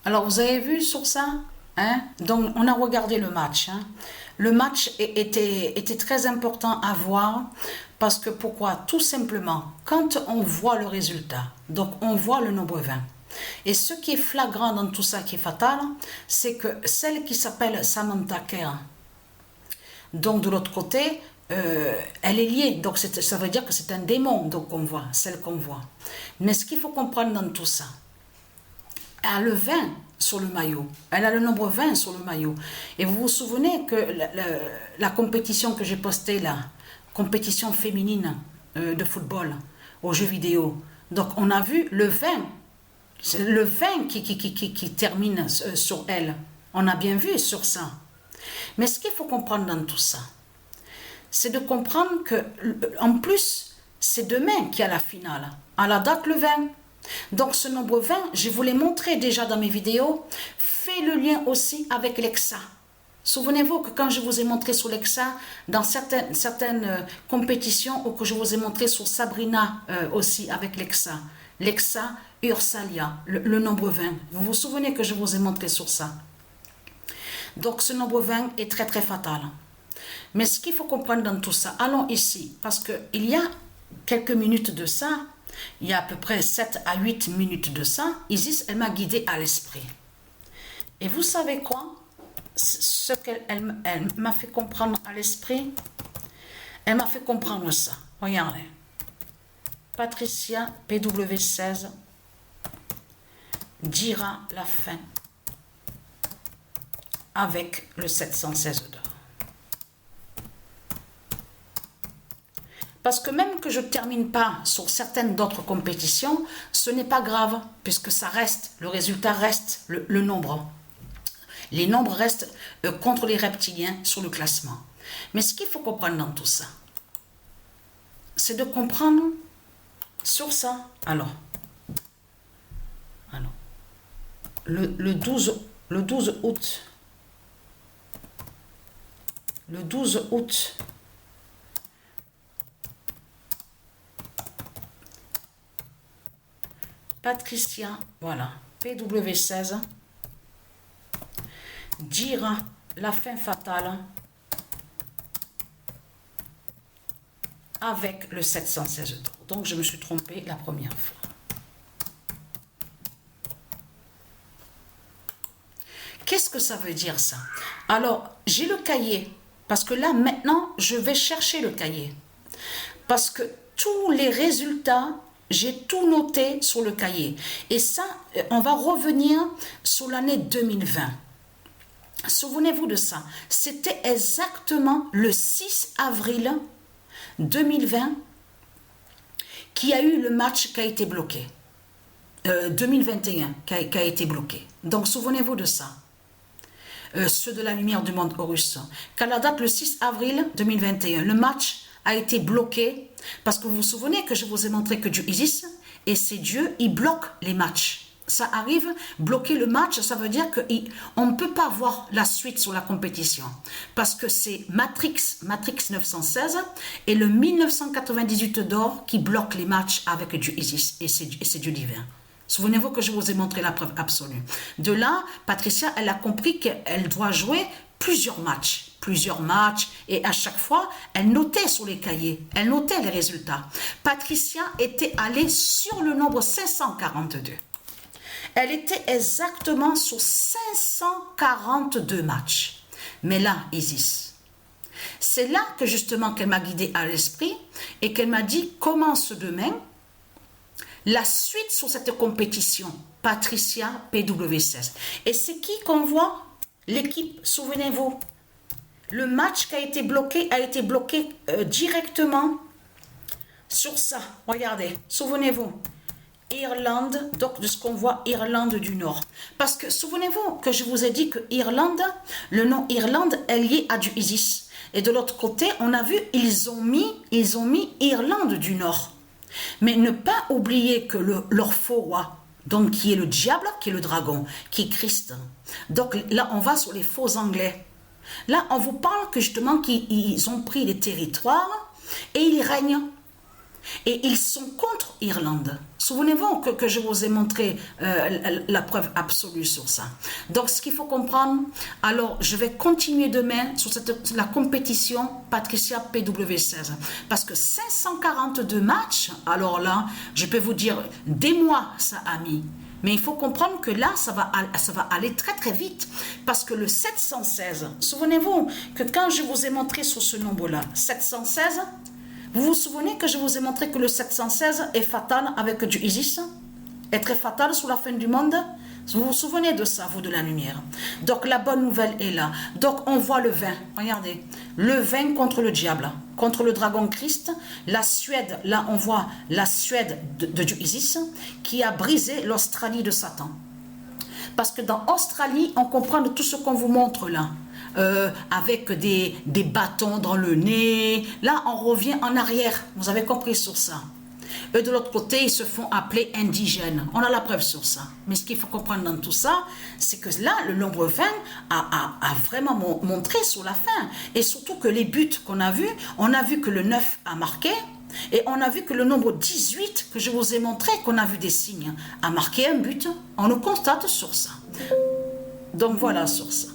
Alors, vous avez vu sur ça, hein? Donc, on a regardé le match. Hein? Le match était très important à voir parce que pourquoi? Tout simplement, quand on voit le résultat, donc on voit le nombre 20. Et ce qui est flagrant dans tout ça, qui est fatal, c'est que celle qui s'appelle Samantha Kerr, donc de l'autre côté, elle est liée. Donc ça veut dire que c'est un démon donc qu'on voit, celle qu'on voit. Mais ce qu'il faut comprendre dans tout ça, elle a le 20 sur le maillot. Elle a le nombre 20 sur le maillot. Et vous vous souvenez que la compétition que j'ai postée là, compétition féminine de football aux jeux vidéo. Donc on a vu le 20. C'est le 20 qui termine sur elle. On a bien vu sur ça. Mais ce qu'il faut comprendre dans tout ça, c'est de comprendre que, en plus, c'est demain qu'il y a la finale. À la date le 20. Donc ce nombre 20, je vous l'ai montré déjà dans mes vidéos, fait le lien aussi avec l'EXA. Souvenez-vous que quand je vous ai montré sur l'EXA, dans certaines compétitions, ou que je vous ai montré sur Sabrina aussi avec l'EXA, l'EXA Ursalia, le nombre 20. Vous vous souvenez que je vous ai montré sur ça. Donc ce nombre 20 est très très fatal. Mais ce qu'il faut comprendre dans tout ça, allons ici, parce qu'il y a quelques minutes de ça, il y a à peu près 7 à 8 minutes de ça, Isis, elle m'a guidée à l'esprit. Et vous savez quoi? Ce qu'elle m'a fait comprendre à l'esprit, elle m'a fait comprendre ça. Regardez. Patricia, PW16, dira la fin avec le 716 d'or. Parce que même que je ne termine pas sur certaines d'autres compétitions, ce n'est pas grave, puisque ça reste, le résultat reste le nombre. Les nombres restent contre les reptiliens sur le classement. Mais ce qu'il faut comprendre dans tout ça, c'est de comprendre sur ça. Alors le 12 août, le 12 août, Patricia, voilà, PW16, dira la fin fatale avec le 716 d'or. Donc, je me suis trompée la première fois. Qu'est-ce que ça veut dire, ça? Alors, j'ai le cahier, parce que là, maintenant, je vais chercher le cahier. Parce que tous les résultats, j'ai tout noté sur le cahier. Et ça, on va revenir sur l'année 2020. Souvenez-vous de ça. C'était exactement le 6 avril 2020 qui a eu le match qui a été bloqué. 2021 qui a été bloqué. Donc, souvenez-vous de ça. Ceux de la lumière du monde Horus. Qu'à la date, le 6 avril 2021, le match a été bloqué parce que vous vous souvenez que je vous ai montré que Dieu Isis et ces dieux, ils bloquent les matchs. Ça arrive, bloquer le match, ça veut dire qu'on ne peut pas voir la suite sur la compétition. Parce que c'est Matrix 916 et le 1998 d'or qui bloquent les matchs avec Dieu Isis et ses dieux divins. Souvenez-vous que je vous ai montré la preuve absolue. De là, Patricia, elle a compris qu'elle doit jouer plusieurs matchs, et à chaque fois, elle notait sur les cahiers, elle notait les résultats. Patricia était allée sur le nombre 542. Elle était exactement sur 542 matchs. Mais là, Isis, c'est là que justement qu'elle m'a guidée à l'esprit et qu'elle m'a dit, commence demain la suite sur cette compétition, Patricia PW16. Et c'est qui qu'on voit? L'équipe, souvenez-vous. Le match qui a été bloqué directement sur ça. Regardez, souvenez-vous. Irlande, donc de ce qu'on voit, Irlande du Nord. Parce que souvenez-vous que je vous ai dit que Irlande, le nom Irlande est lié à du Isis. Et de l'autre côté, on a vu, ils ont mis Irlande du Nord. Mais ne pas oublier que leur faux roi, donc qui est le diable, qui est le dragon, qui est Christ. Donc là, on va sur les faux anglais. Là, on vous parle que justement qu'ils ont pris les territoires et ils règnent. Et ils sont contre Irlande. Souvenez-vous que je vous ai montré la preuve absolue sur ça. Donc, ce qu'il faut comprendre, alors je vais continuer demain sur la compétition Patricia PW16. Parce que 542 matchs, alors là, je peux vous dire, des mois ça a mis. Mais il faut comprendre que là, ça va aller très très vite. Parce que le 716, souvenez-vous que quand je vous ai montré sur ce nombre-là, 716, vous vous souvenez que je vous ai montré que le 716 est fatal avec du Isis, est très fatal sous la fin du monde. Vous vous souvenez de ça, vous de la lumière. Donc la bonne nouvelle est là. Donc on voit le 20, regardez, le 20 contre le diable, contre le dragon Christ. La Suède, là on voit la Suède de du Isis qui a brisé l'Australie de Satan. Parce que dans Australie, on comprend de tout ce qu'on vous montre là. Avec des bâtons dans le nez. Là, on revient en arrière. Vous avez compris sur ça. Eux, de l'autre côté, ils se font appeler indigènes. On a la preuve sur ça. Mais ce qu'il faut comprendre dans tout ça, c'est que là, le nombre 20 a vraiment montré sur la fin. Et surtout que les buts qu'on a vus, on a vu que le 9 a marqué. Et on a vu que le nombre 18, que je vous ai montré, qu'on a vu des signes, a marqué un but. On le constate sur ça. Donc voilà sur ça.